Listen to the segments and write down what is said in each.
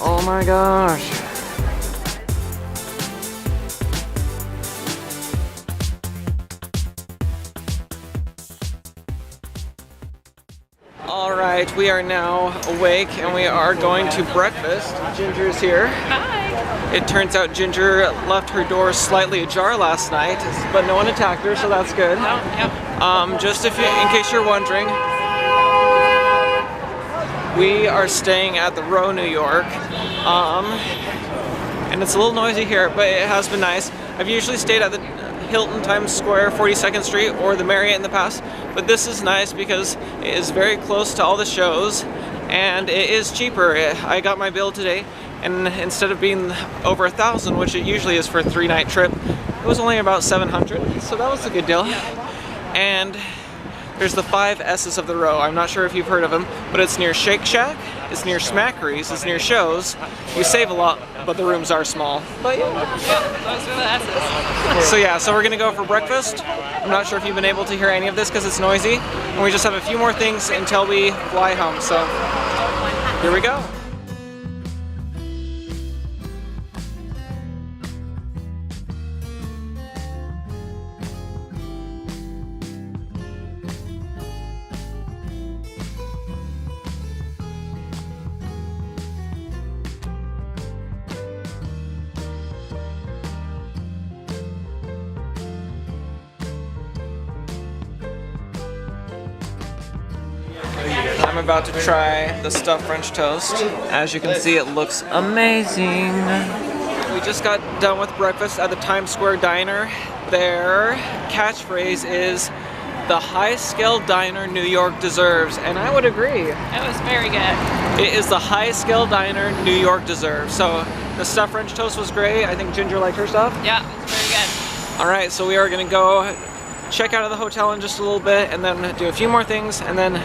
Oh my gosh. Alright, we are now awake and we are going to breakfast. Ginger's here. Hi. It turns out Ginger left her door slightly ajar last night, but no one attacked her, so that's good. Oh, yep. Just in case you're wondering, we are staying at the Row, New York. And it's a little noisy here, but it has been nice. I've usually stayed at the Hilton, Times Square, 42nd Street, or the Marriott in the past, but this is nice because it is very close to all the shows and it is cheaper. I got my bill today, and instead of being over $1,000, which it usually is for a 3-night trip, it was only about $700, so that was a good deal. And there's the 5 S's of the Row. I'm not sure if you've heard of them, but it's near Shake Shack, it's near Smackery's, it's near shows. You save a lot, but the rooms are small. But Yeah, those are the S's. so yeah, so we're gonna go for breakfast. I'm not sure if you've been able to hear any of this because it's noisy. And we just have a few more things until we fly home, so here we go. I'm about to try the stuffed French toast. As you can see, it looks amazing. We just got done with breakfast at the Times Square Diner. Their catchphrase is, "The high-scale diner New York deserves," and I would agree. It was very good. It is the high-scale diner New York deserves. So the stuffed French toast was great. I think Ginger liked her stuff. Yeah, it was very good. All right, so we are gonna go check out of the hotel in just a little bit and then do a few more things, and then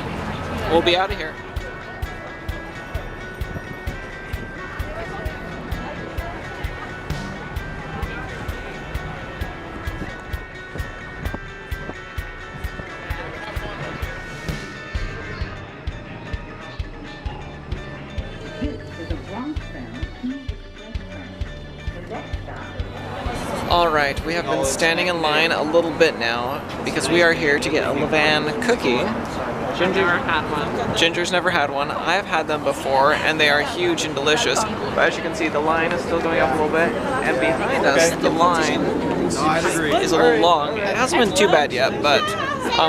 we'll be out of here. Alright, we have been standing in line a little bit now because we are here to get a Levain cookie. Never had one. Ginger's never had one. I have had them before and they are huge and delicious. But as you can see, the line is still going up a little bit, and behind us, the line is a little long. It hasn't been too bad yet, but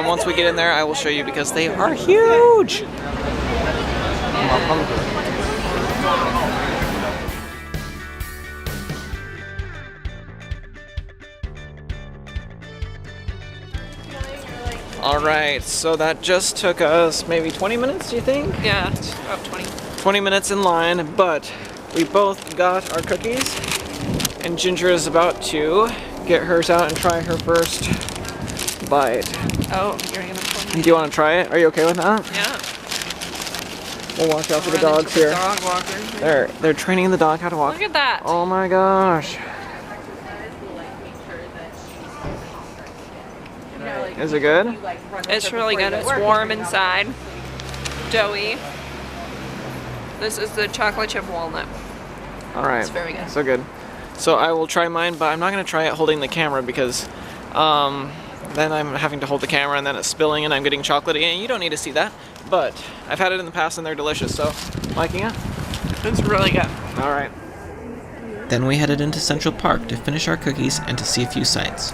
once we get in there, I will show you because they are huge. Alright, so that just took us maybe 20 minutes, do you think? Yeah, it's about 20. 20 minutes in line, but we both got our cookies, and Ginger is about to get hers out and try her first bite. Oh, you're gonna pull me. Do you want to try it? Are you okay with that? Yeah. We'll watch out for the Run dogs into the here. Dog walker. They're training the dog how to walk. Look at that. Oh my gosh. Is it good? It's really good. It's warm inside. Doughy. This is the chocolate chip walnut. Alright. It's very good. So good. So I will try mine, but I'm not going to try it holding the camera because then I'm having to hold the camera and then it's spilling and I'm getting chocolatey, and you don't need to see that. But I've had it in the past and they're delicious, so liking it? It's really good. Alright. Then we headed into Central Park to finish our cookies and to see a few sights.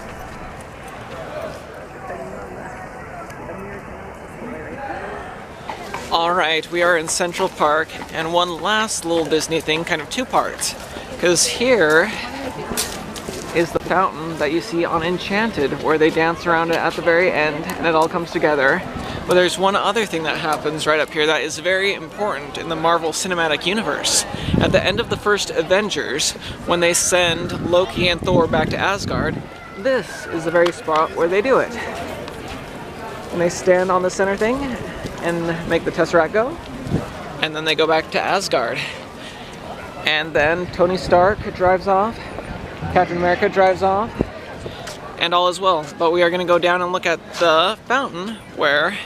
Alright, we are in Central Park, and one last little Disney thing, kind of 2 parts. Because here is the fountain that you see on Enchanted, where they dance around it at the very end, and it all comes together. But there's one other thing that happens right up here that is very important in the Marvel Cinematic Universe. At the end of the first Avengers, when they send Loki and Thor back to Asgard, this is the very spot where they do it. And they stand on the center thing and make the Tesseract go, and then they go back to Asgard. And then Tony Stark drives off, Captain America drives off, and all is well. But we are going to go down and look at the fountain where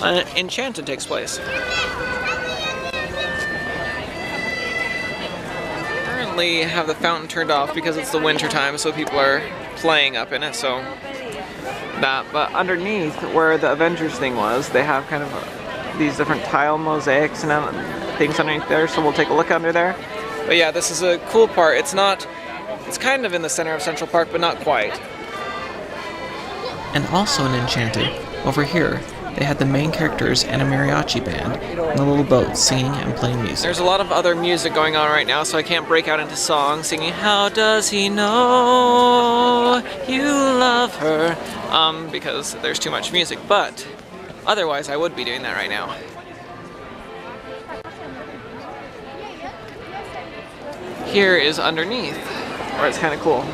Enchanted takes place. currently have the fountain turned off because it's the winter time, so people are playing up in it, so that. But underneath, where the Avengers thing was, they have kind of these different tile mosaics and things underneath there, so we'll take a look under there. But yeah, this is a cool part. It's kind of in the center of Central Park, but not quite. And also in Enchanted, over here, they had the main characters and a mariachi band in the little boat singing and playing music. There's a lot of other music going on right now, so I can't break out into song singing "How does he know you love her?" Because there's too much music, but otherwise I would be doing that right now. Here is underneath, where it's kind of cool.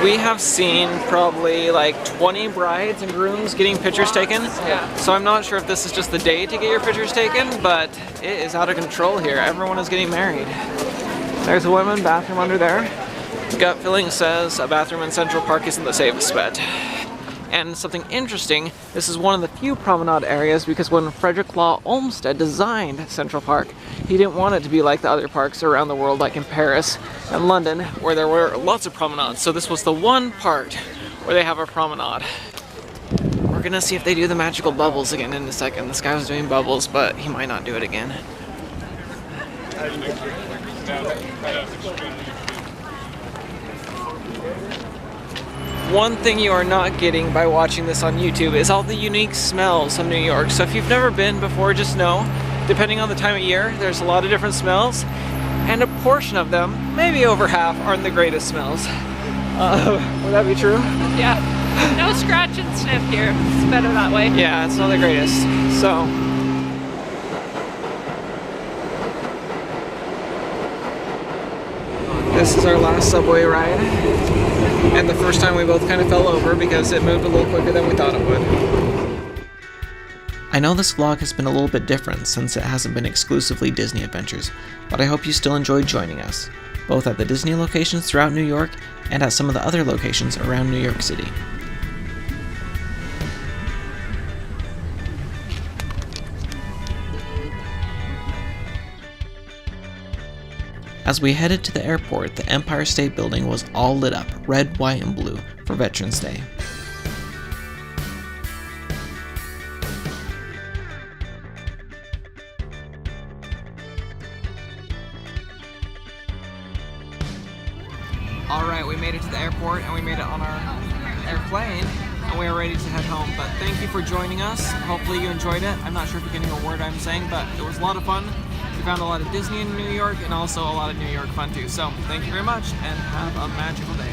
We have seen probably like 20 brides and grooms getting pictures taken. Yeah. So I'm not sure if this is just the day to get your pictures taken, but it is out of control here. Everyone is getting married. There's a women's bathroom under there. Gut feeling says a bathroom in Central Park isn't the safest bet. And something interesting, this is one of the few promenade areas because when Frederick Law Olmsted designed Central Park, he didn't want it to be like the other parks around the world, like in Paris and London, where there were lots of promenades. So this was the one part where they have a promenade. We're gonna see if they do the magical bubbles again in a second. This guy was doing bubbles, but he might not do it again. One thing you are not getting by watching this on YouTube is all the unique smells of New York. So if you've never been before, just know, depending on the time of year, there's a lot of different smells, and a portion of them, maybe over half, aren't the greatest smells. Would that be true? Yeah. No scratch and sniff here. It's better that way. Yeah, it's not the greatest. So. This is our last subway ride, and the first time we both kind of fell over because it moved a little quicker than we thought it would. I know this vlog has been a little bit different since it hasn't been exclusively Disney adventures, but I hope you still enjoyed joining us, both at the Disney locations throughout New York and at some of the other locations around New York City. As we headed to the airport, the Empire State Building was all lit up, red, white, and blue, for Veterans Day. Alright, we made it to the airport and we made it on our airplane and we are ready to head home. But thank you for joining us. Hopefully you enjoyed it. I'm not sure if you're getting a word I'm saying, but it was a lot of fun. We found a lot of Disney in New York and also a lot of New York fun too. So thank you very much and have a magical day.